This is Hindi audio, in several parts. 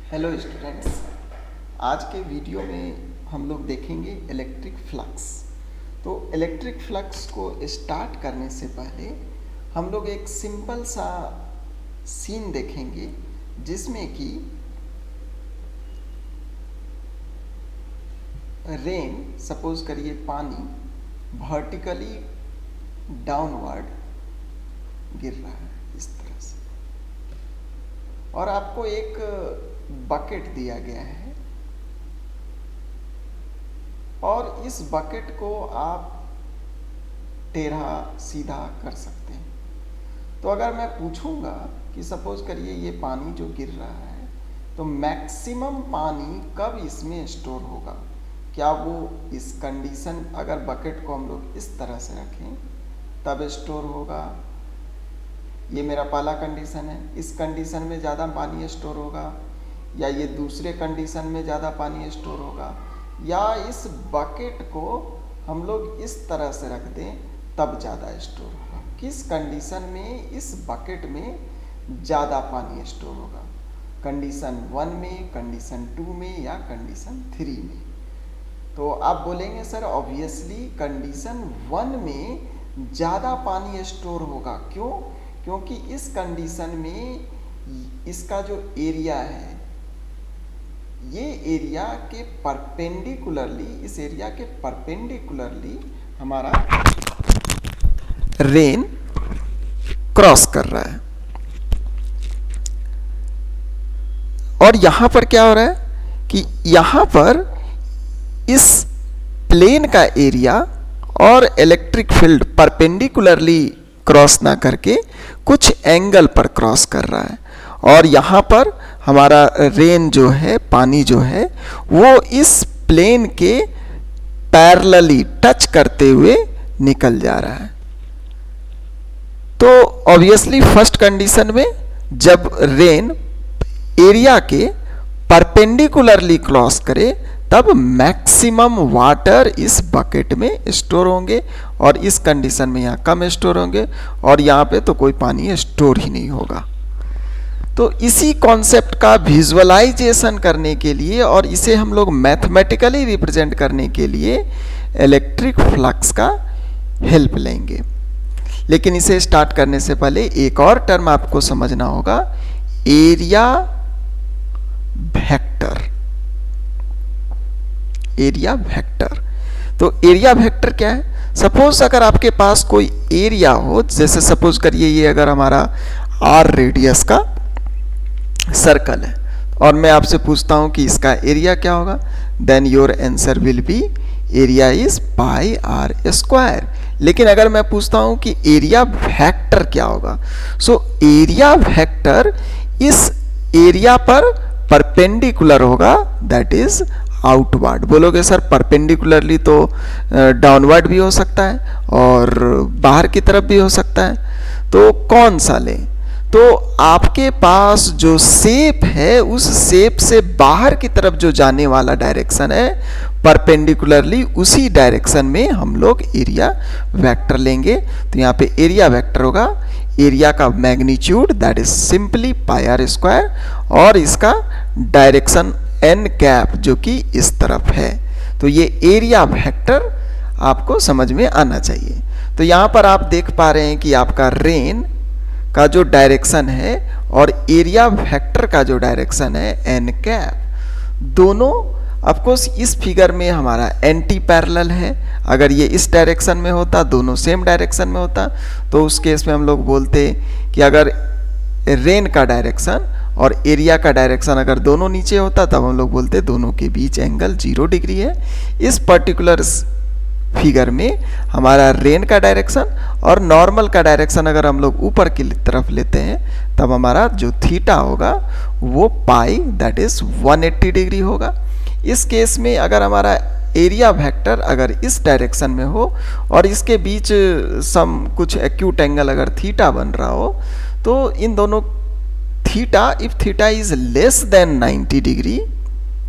हेलो स्टूडेंट्स, आज के वीडियो में हम लोग देखेंगे इलेक्ट्रिक फ्लक्स। तो इलेक्ट्रिक फ्लक्स को स्टार्ट करने से पहले हम लोग एक सिंपल सा सीन देखेंगे जिसमें कि रेन, सपोज करिए पानी वर्टिकली डाउनवर्ड गिर रहा है इस तरह से, और आपको एक बकेट दिया गया है और इस बकेट को आप टेढ़ा सीधा कर सकते हैं। तो अगर मैं पूछूंगा कि सपोज करिए ये पानी जो गिर रहा है तो मैक्सिमम पानी कब इसमें स्टोर होगा, क्या वो इस कंडीशन, अगर बकेट को हम लोग इस तरह से रखें तब स्टोर होगा। ये मेरा पहला कंडीशन है, इस कंडीशन में ज़्यादा पानी स्टोर होगा, या ये दूसरे कंडीशन में ज़्यादा पानी स्टोर होगा, या इस बकेट को हम लोग इस तरह से रख दें तब ज़्यादा स्टोर होगा। किस कंडीशन में इस बकेट में ज़्यादा पानी स्टोर होगा, कंडीशन 1 में, कंडीशन 2 में, या कंडीशन 3 में। तो आप बोलेंगे सर ऑब्वियसली कंडीशन 1 में ज़्यादा पानी स्टोर होगा। क्यों? क्योंकि इस कंडीशन में इसका जो एरिया है, ये एरिया के परपेंडिकुलरली, इस एरिया के परपेंडिकुलरली हमारा रेन क्रॉस कर रहा है। और यहां पर क्या हो रहा है कि यहां पर इस प्लेन का एरिया और इलेक्ट्रिक फील्ड परपेंडिकुलरली क्रॉस ना करके कुछ एंगल पर क्रॉस कर रहा है, और यहाँ पर हमारा रेन जो है, पानी जो है, वो इस प्लेन के पैरेलली टच करते हुए निकल जा रहा है। तो ऑब्वियसली फर्स्ट कंडीशन में जब रेन एरिया के परपेंडिकुलरली क्रॉस करे तब मैक्सिमम वाटर इस बकेट में स्टोर होंगे, और इस कंडीशन में यहाँ कम स्टोर होंगे, और यहाँ पे तो कोई पानी स्टोर ही नहीं होगा। तो इसी कॉन्सेप्ट का विजुअलाइजेशन करने के लिए और इसे हम लोग मैथमेटिकली रिप्रेजेंट करने के लिए इलेक्ट्रिक फ्लक्स का हेल्प लेंगे। लेकिन इसे स्टार्ट करने से पहले एक और टर्म आपको समझना होगा, एरिया वेक्टर। एरिया वेक्टर, तो एरिया वेक्टर क्या है? सपोज अगर आपके पास कोई एरिया हो, जैसे सपोज करिए ये अगर हमारा r रेडियस का सर्कल है और मैं आपसे पूछता हूं कि इसका एरिया क्या होगा, then your answer will be area is pi r square. लेकिन अगर मैं पूछता हूं कि एरिया वेक्टर क्या होगा, सो एरिया वेक्टर इस एरिया पर परपेंडिकुलर होगा, दैट इज आउटवर्ड। बोलोगे सर परपेंडिकुलरली तो डाउनवर्ड भी हो सकता है और बाहर की तरफ भी हो सकता है, तो कौन सा लें? तो आपके पास जो शेप है उस शेप से बाहर की तरफ जो जाने वाला डायरेक्शन है परपेंडिकुलरली, उसी डायरेक्शन में हम लोग एरिया वेक्टर लेंगे। तो यहाँ पे एरिया वेक्टर होगा एरिया का magnitude, that is simply pi r square, और इसका डायरेक्शन एन कैप जो कि इस तरफ है। तो ये एरिया वेक्टर आपको समझ में आना चाहिए। तो यहाँ पर आप देख पा रहे हैं कि आपका रेन का जो डायरेक्शन है और एरिया वेक्टर का जो डायरेक्शन है एन कैप, दोनों ऑफकोर्स इस फिगर में हमारा एंटी पैरेलल है। अगर ये इस डायरेक्शन में होता, दोनों सेम डायरेक्शन में होता, तो उस केस में हम लोग बोलते कि अगर रेन का डायरेक्शन और एरिया का डायरेक्शन अगर दोनों नीचे होता तब हम लोग बोलते दोनों के बीच एंगल 0 डिग्री है। इस पर्टिकुलर फिगर में हमारा रेन का डायरेक्शन और नॉर्मल का डायरेक्शन अगर हम लोग ऊपर की तरफ लेते हैं तब हमारा जो थीटा होगा वो पाई, दैट इज 180 डिग्री होगा। इस केस में अगर हमारा एरिया वेक्टर अगर इस डायरेक्शन में हो और इसके बीच सम कुछ एक्यूट एंगल अगर थीटा बन रहा हो, तो इन दोनों theta, if theta is less than 90 degree,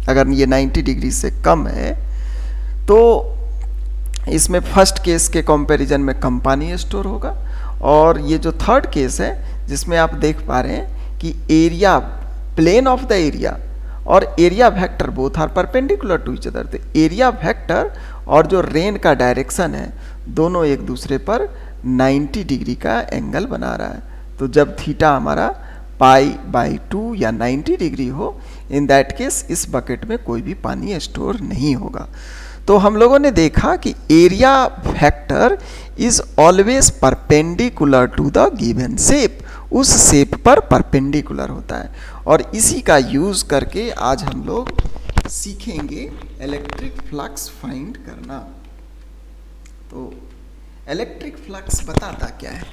अगर ये 90 डिग्री से कम है तो इसमें फर्स्ट केस के कंपैरिजन में कम पानी स्टोर होगा, और ये जो थर्ड केस है जिसमें आप देख पा रहे हैं कि area, plane of the area और area vector both are perpendicular to each other. तो एरिया वेक्टर और जो रेन का डायरेक्शन है दोनों एक दूसरे पर 90 डिग्री का एंगल बना रहा है। तो जब थीटा हमारा π/2 या 90 डिग्री हो, इन दैट केस इस बकेट में कोई भी पानी स्टोर नहीं होगा। तो हम लोगों ने देखा कि area vector is always perpendicular to the given shape, उस शेप पर परपेंडिकुलर होता है। और इसी का यूज करके आज हम लोग सीखेंगे इलेक्ट्रिक फ्लक्स फाइंड करना। तो इलेक्ट्रिक फ्लक्स बताता क्या है?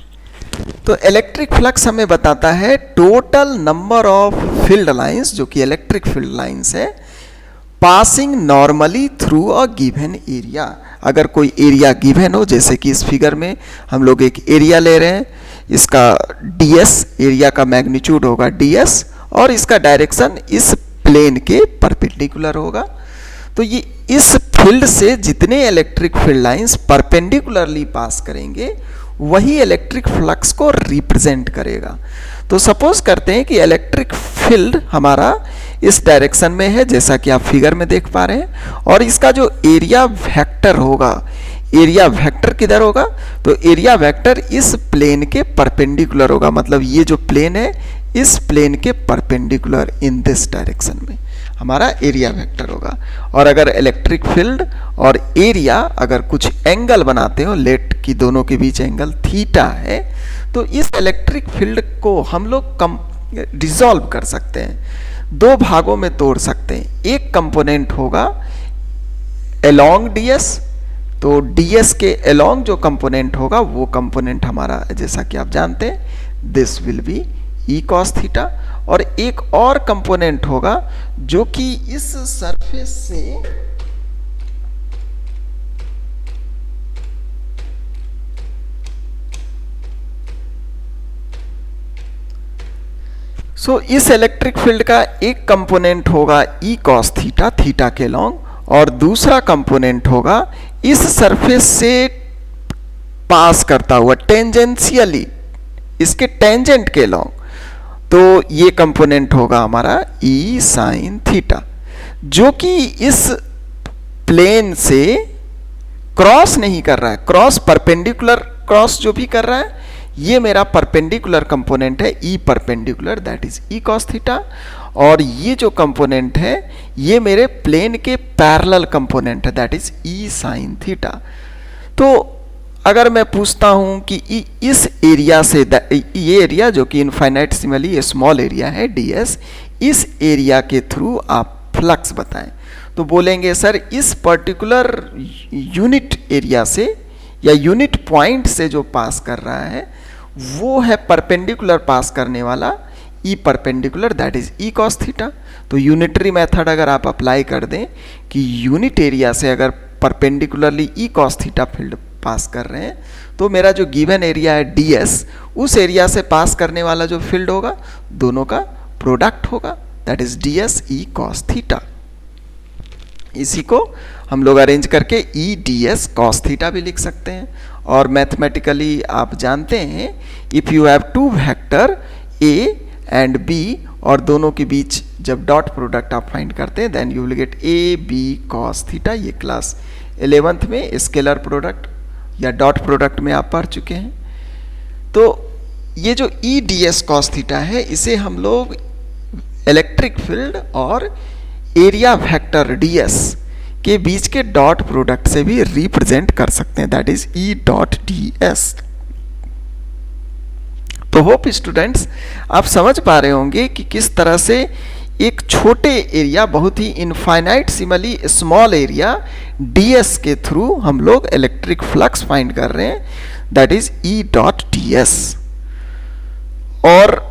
तो इलेक्ट्रिक फ्लक्स हमें बताता है total number of field lines, जो कि इलेक्ट्रिक फील्ड लाइंस है, passing normally through a given area. अगर कोई एरिया गिवन हो, जैसे कि इस फिगर में हम लोग एक एरिया ले रहे हैं, इसका ds एरिया का मैग्नीट्यूड होगा ds और इसका डायरेक्शन इस प्लेन के परपेंडिकुलर होगा। तो ये इस फील्ड से जितने इलेक्ट्रिक फील्ड लाइंस परपेंडिकुलरली पास करेंगे वही इलेक्ट्रिक फ्लक्स को रिप्रेजेंट करेगा। तो सपोज करते हैं कि इलेक्ट्रिक फील्ड हमारा इस डायरेक्शन में है, जैसा कि आप फिगर में देख पा रहे हैं, और इसका जो एरिया वेक्टर होगा, एरिया वेक्टर किधर होगा? तो एरिया वेक्टर इस प्लेन के परपेंडिकुलर होगा, मतलब ये जो प्लेन है इस प्लेन के परपेंडिकुलर इन दिस डायरेक्शन में हमारा एरिया वेक्टर होगा। और अगर इलेक्ट्रिक फील्ड और एरिया अगर कुछ एंगल बनाते हो, लेट कि दोनों के बीच एंगल थीटा है, तो इस इलेक्ट्रिक फील्ड को हम लोग डिसॉल्व कर सकते हैं, दो भागों में तोड़ सकते हैं। एक कंपोनेंट होगा अलोंग ds, तो ds के अलोंग जो कंपोनेंट होगा वो कंपोनेंट हमारा, जैसा कि आप जानते हैं, this will be e cos theta. और एक और कंपोनेंट होगा जो कि इस सरफेस से इस इलेक्ट्रिक फील्ड का एक कंपोनेंट होगा e cos थीटा, थीटा के लॉन्ग, और दूसरा कंपोनेंट होगा इस सरफेस से पास करता हुआ टेंजेंशियली इसके टेंजेंट के लॉन्ग, तो ये कंपोनेंट होगा हमारा e sin थीटा, जो कि इस प्लेन से क्रॉस नहीं कर रहा है, क्रॉस परपेंडिकुलर क्रॉस जो भी कर रहा है, ये मेरा परपेंडिकुलर कंपोनेंट है e perpendicular, that is e cos theta. और ये जो कंपोनेंट है ये मेरे प्लेन के पैरेलल कंपोनेंट है, that is e sin theta. तो अगर मैं पूछता हूं कि इस एरिया से, ये एरिया जो कि इनफाइनाइटेसिमली स्मॉल एरिया है ds, इस एरिया के थ्रू आप फ्लक्स बताएं, तो बोलेंगे सर इस पर्टिकुलर यूनिट एरिया से या यूनिट पॉइंट से जो पास कर रहा है वो है परपेंडिकुलर पास करने वाला e perpendicular, that is e cos theta. तो यूनिटरी मेथड अगर आप अप्लाई कर दें कि यूनिट एरिया से अगर perpendicularly e cos theta field pass कर रहे हैं, तो मेरा जो गिवन एरिया है ds, उस एरिया से पास करने वाला जो फील्ड होगा दोनों का प्रोडक्ट होगा, that is ds e cos theta. इसी को हम लोग अरेंज करके e ds cos थीटा भी लिख सकते हैं। और मैथमेटिकली आप जानते हैं if you have two vector a and b और दोनों के बीच जब डॉट प्रोडक्ट आप फाइंड करते हैं then you will get a b cos theta. ये क्लास 11th में स्केलर प्रोडक्ट या डॉट प्रोडक्ट में आप पढ़ चुके हैं। तो ये जो e ds cos थीटा है इसे हम लोग इलेक्ट्रिक फील्ड और एरिया वेक्टर ds के बीच के डॉट प्रोडक्ट से भी रिप्रेजेंट कर सकते हैं, that is e dot ds। तो होप स्टूडेंट्स आप समझ पा रहे होंगे कि किस तरह से एक छोटे एरिया, बहुत ही इनफाइनाइटेसिमली स्मॉल एरिया ds के थ्रू हम लोग इलेक्ट्रिक फ्लक्स फाइंड कर रहे हैं, that is e dot ds। और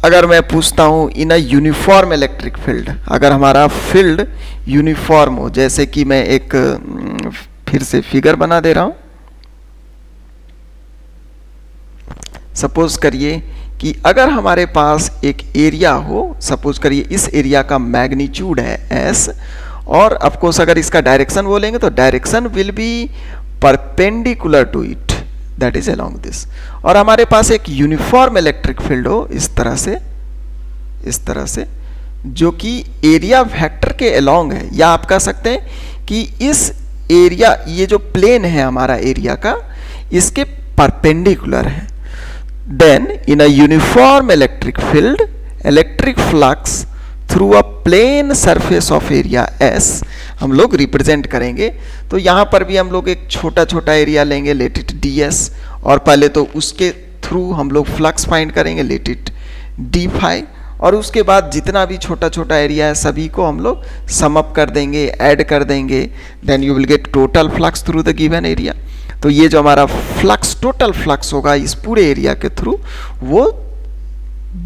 अगर मैं पूछता हूं इन अ यूनिफॉर्म इलेक्ट्रिक फील्ड, अगर हमारा फील्ड यूनिफॉर्म हो, जैसे कि मैं एक फिर से फिगर बना दे रहा हूं, सपोज करिए कि अगर हमारे पास एक एरिया हो, सपोज करिए इस एरिया का मैग्नीट्यूड है s, और ऑफकोर्स अगर इसका डायरेक्शन बोलेंगे तो direction will be perpendicular to it, that is along this. और हमारे पास एक यूनिफॉर्म इलेक्ट्रिक फील्ड हो इस तरह से, जो कि एरिया वेक्टर के अलोंग है, या आप कह सकते हैं कि इस एरिया, ये जो प्लेन है हमारा एरिया का, इसके परपेंडिकुलर है। Then in a uniform electric flux through a plane surface of area S हम लोग रिप्रेजेंट करेंगे। तो यहाँ पर भी हम लोग एक छोटा छोटा एरिया लेंगे, लेट इट ds, और पहले तो उसके थ्रू हम लोग फ्लक्स फाइंड करेंगे, लेट इट d फाई, और उसके बाद जितना भी छोटा छोटा एरिया है सभी को हम लोग सम अप कर देंगे, ऐड कर देंगे, then you will get total flux through the given area. तो ये जो हमारा फ्लक्स, टोटल फ्लक्स होगा इस पूरे एरिया के थ्रू, वो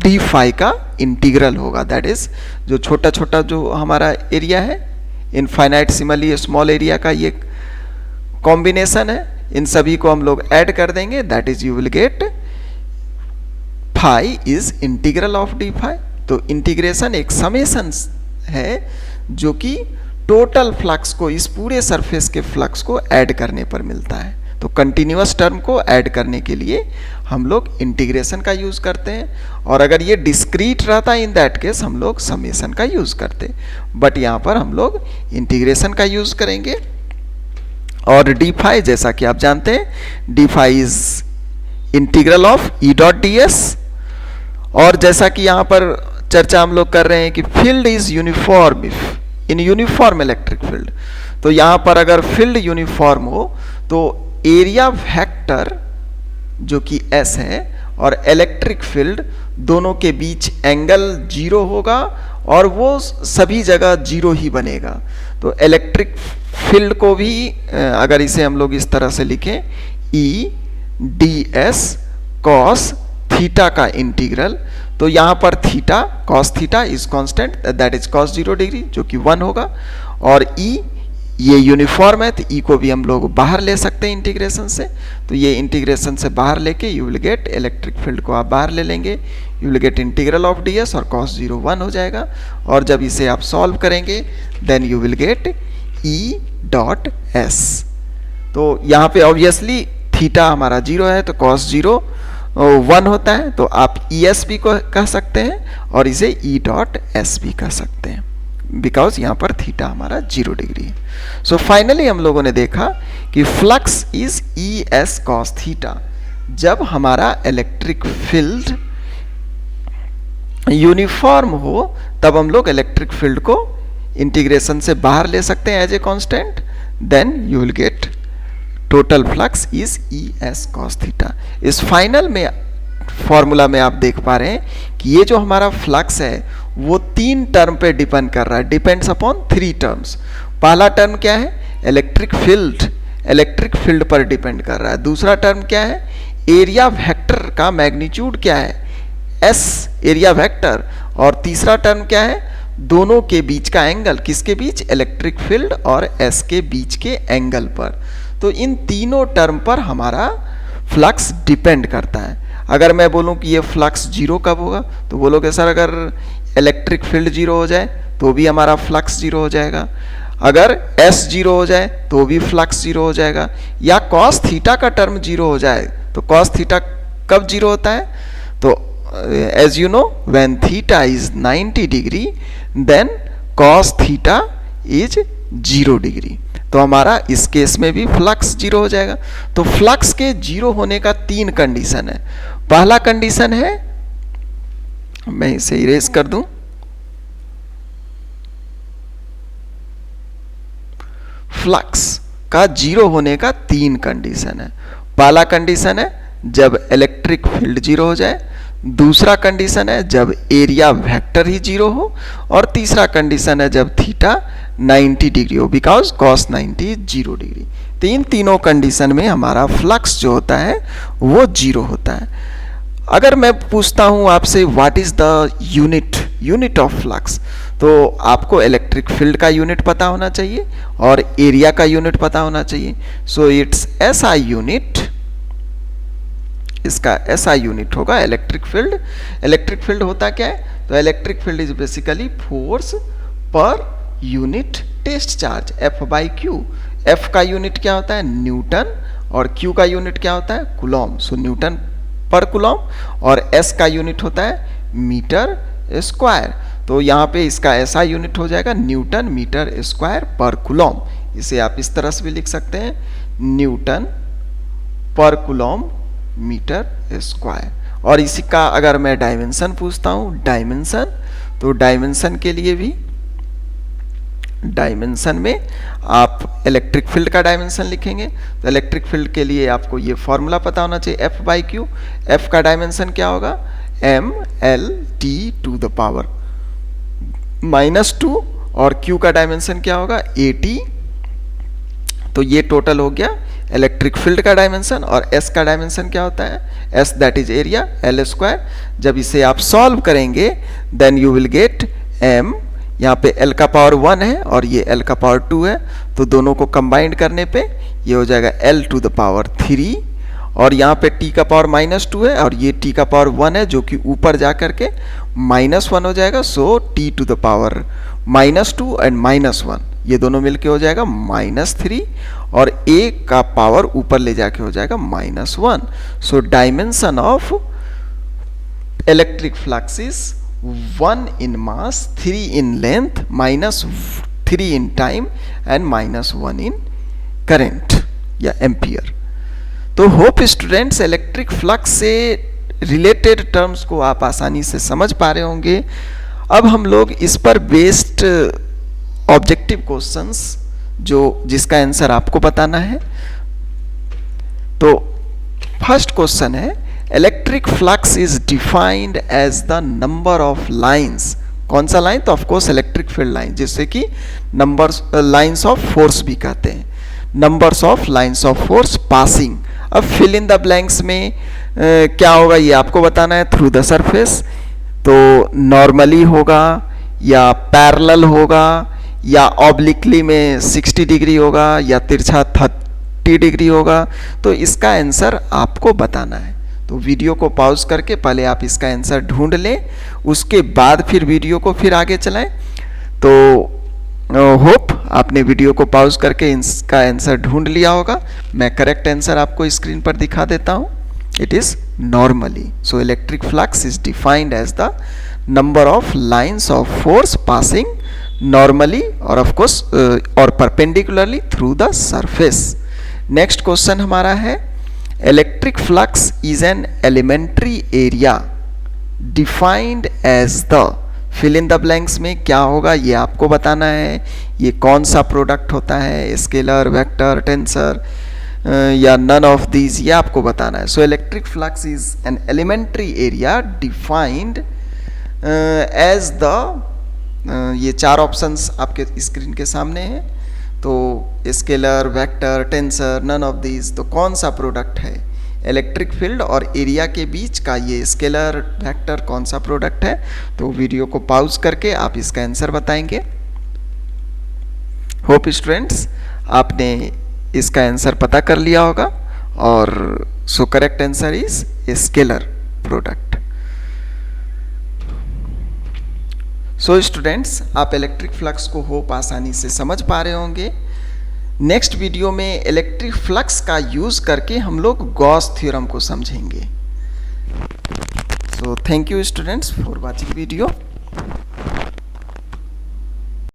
डी फाई का इंटीग्रल होगा। दैट इज जो छोटा छोटा जो हमारा एरिया है, इनफाइनाइटसिमली स्मॉल एरिया का ये कॉम्बिनेशन है, इन सभी को हम लोग ऐड कर देंगे, that is you will get phi is integral of d phi. तो इंटीग्रेशन एक समेशन है जो कि टोटल फ्लक्स को, इस पूरे सरफेस के फ्लक्स को ऐड करने पर मिलता है। तो कंटिन्यूअस टर्म को ऐड करने के लिए हम लोग इंटीग्रेशन का यूज करते हैं, और अगर ये डिस्क्रीट रहता है इन दैट केस हम लोग समेशन का यूज करते, बट यहाँ पर हम लोग इंटीग्रेशन का यूज करेंगे। और डी फाई, जैसा कि आप जानते हैं, d phi is integral of E dot d s. और जैसा कि यहाँ पर चर्चा हम लोग कर रहे हैं कि field is uniform in uniform electric field, तो यहाँ पर अगर फील्ड यूनिफॉर्म हो तो एरिया वेक्टर जो कि S है और इलेक्ट्रिक फील्ड दोनों के बीच एंगल 0 होगा, और वो सभी जगह 0 ही बनेगा। तो इलेक्ट्रिक फील्ड को भी अगर इसे हम लोग इस तरह से लिखें, E ds cos थीटा का इंटीग्रल, तो यहाँ पर theta, cos theta is constant, that is cos 0 degree, जो कि 1 होगा, और E ये यूनिफॉर्म है तो E को भी हम लोग बाहर ले सकते हैं इंटीग्रेशन से। तो ये इंटीग्रेशन से बाहर लेके you will gate, electric field को आप बाहर ले लेंगे, you will gate integral of ds, और cos 0 1 हो जाएगा। और जब इसे आप सॉल्व करेंगे then you will get E dot s। तो यहाँ पे ऑब्वियसली थीटा हमारा 0 है तो cos 0 1 होता है, तो आप ES भी को कह सकते हैं और इसे E डॉट S भी कह सकते हैं, बिकॉज यहाँ पर थीटा हमारा 0 डिग्री है। सो फाइनली हम लोगों ने देखा कि flux is ES cos theta. जब हमारा इलेक्ट्रिक फील्ड यूनिफॉर्म हो तब हम लोग इलेक्ट्रिक फील्ड को इंटीग्रेशन से बाहर ले सकते हैं as a constant, then you will get total flux is ES cos theta. इस फाइनल में फॉर्मूला में आप देख पा रहे हैं कि ये जो हमारा फ्लक्स है वो 3 टर्म पे डिपेंड कर रहा है, डिपेंड्स अपॉन 3 टर्म्स। पहला टर्म क्या है, इलेक्ट्रिक फील्ड पर डिपेंड कर रहा है। दूसरा टर्म क्या है, एरिया वेक्टर का मैग्नीट्यूड क्या है, S एरिया वेक्टर। और तीसरा टर्म क्या है, दोनों के बीच का एंगल, किसके बीच, इलेक्ट्रिक फील्ड और S के बीच के एंगल पर। तो इन तीनों टर्म पर हमारा फ्लक्स डिपेंड करता है। अगर मैं बोलूं कि ये फ्लक्स 0 कब होगा, तो बोलोगे सर अगर इलेक्ट्रिक फील्ड 0 हो जाए तो भी हमारा फ्लक्स 0 हो जाएगा, अगर S 0 हो जाए तो भी फ्लक्स 0 हो जाएगा, या cos थीटा का टर्म 0 हो जाए तो cos थीटा कब 0 होता है, तो as you know when theta is 90 degree then cos theta is 0 degree. तो हमारा इस केस में भी फ्लक्स 0 हो जाएगा। तो फ्लक्स के 0 होने का 3 कंडीशन है। पहला कंडीशन है, मैं इसे इरेज कर दूं, फ्लक्स का 0 होने का 3 कंडीशन है। पहला कंडीशन है जब इलेक्ट्रिक फील्ड 0 हो जाए, दूसरा कंडीशन है जब एरिया वेक्टर ही 0 हो, और तीसरा कंडीशन है जब थीटा 90 डिग्री हो, बिकॉज cos 90 इज 0 डिग्री। तो इन तीनों कंडीशन में हमारा फ्लक्स जो होता है वो 0 होता है। अगर मैं पूछता हूं आपसे what is the unit of flux, तो आपको इलेक्ट्रिक फील्ड का यूनिट पता होना चाहिए और एरिया का यूनिट पता होना चाहिए। सो इट्स SI यूनिट, इसका SI यूनिट होगा इलेक्ट्रिक फील्ड। इलेक्ट्रिक फील्ड होता क्या है, तो electric field is basically force per unit test charge, F/Q। F का यूनिट क्या होता है, न्यूटन, और Q का यूनिट क्या होता है, कूलॉम। सो न्यूटन पर कूलॉम, और S का यूनिट होता है मीटर स्क्वायर। तो यहाँ पे इसका ऐसा यूनिट हो जाएगा न्यूटन मीटर स्क्वायर पर कूलम। इसे आप इस तरह से भी लिख सकते हैं, न्यूटन पर कूलम मीटर स्क्वायर। और इसी का अगर मैं डायमेंशन पूछता हूँ, डायमेंशन, तो डायमेंशन के लिए भी, डायमेंशन में आप इलेक्ट्रिक फील्ड का डायमेंशन लिखेंगे। तो इलेक्ट्रिक फील्ड के लिए आपको ये फॉर्मूला पता होना चाहिए, F बाई क्यू। F का डायमेंशन क्या होगा, m/L/t⁻⁻², और Q का डायमेंशन क्या होगा, AT। तो ये टोटल हो गया इलेक्ट्रिक फील्ड का डायमेंशन। और S का डायमेंशन क्या होता है, S that is area, L²। जब इसे आप सॉल्व करेंगे then you will get m, यहाँ पे L का पावर 1 है और ये L का पावर 2 है, तो दोनों को कंबाइंड करने पे ये हो जाएगा L⁻3, और यहाँ पे t का पावर -2 है और ये t का पावर 1 है जो कि ऊपर जा करके -1 हो जाएगा। सो t⁻2 एंड -1 ये दोनों मिलके हो जाएगा -3, और a का पावर ऊपर ले जाके हो जाएगा -1। So dimension of electric flux is 1 in mass, 3 in length, -3 in time and -1 in current या एम्पियर। तो होप स्टूडेंट्स इलेक्ट्रिक फ्लक्स से रिलेटेड टर्म्स को आप आसानी से समझ पा रहे होंगे। अब हम लोग इस पर बेस्ड ऑब्जेक्टिव क्वेश्चंस जिसका आंसर आपको बताना है। तो फर्स्ट क्वेश्चन है, electric flux is defined as the number of lines. कौन सा लाइन, तो ऑफकोर्स इलेक्ट्रिक फील्ड लाइन, जिससे कि नंबर्स लाइंस ऑफ फोर्स भी कहते हैं, numbers of lines of force passing. अब फिल इन द ब्लैंक्स में क्या होगा ये आपको बताना है। थ्रू द सरफेस, तो नॉर्मली होगा या पैरेलल होगा या ऑब्लिकली में 60 डिग्री होगा या तिरछा 30 डिग्री होगा। तो इसका आंसर आपको बताना है। तो वीडियो को पॉज करके पहले आप इसका आंसर ढूंढ लें, उसके बाद फिर वीडियो को फिर आगे चलाएं। तो होप आपने वीडियो को पॉज करके इसका आंसर ढूंढ लिया होगा। मैं करेक्ट आंसर आपको स्क्रीन पर दिखा देता हूं। It is normally. So electric flux is defined as the number of lines of force passing normally और ऑफ कोर्स और perpendicularly through the surface. Next question हमारा है, electric flux is an elementary area defined as the, fill in the blanks में क्या होगा ये आपको बताना है। ये कौन सा प्रोडक्ट होता है, स्केलर, वेक्टर, टेंसर या नन ऑफ दीज, ये आपको बताना है। So electric flux is an elementary area defined as the, ये चार ऑप्शंस आपके स्क्रीन के सामने हैं। तो scalar, vector, tensor, none of these, तो कौन सा प्रोडक्ट है इलेक्ट्रिक फील्ड और एरिया के बीच का, ये स्केलर, वेक्टर कौन सा प्रोडक्ट है। तो वीडियो को पॉज करके आप इसका आंसर बताएंगे। होप स्टूडेंट्स आपने इसका आंसर पता कर लिया होगा, और so correct answer is scalar product. So students आप इलेक्ट्रिक फ्लक्स को होप आसानी से समझ पा रहे होंगे। नेक्स्ट वीडियो में इलेक्ट्रिक फ्लक्स का यूज़ करके हम लोग गॉस थ्योरम को समझेंगे। So thank you students for watching video.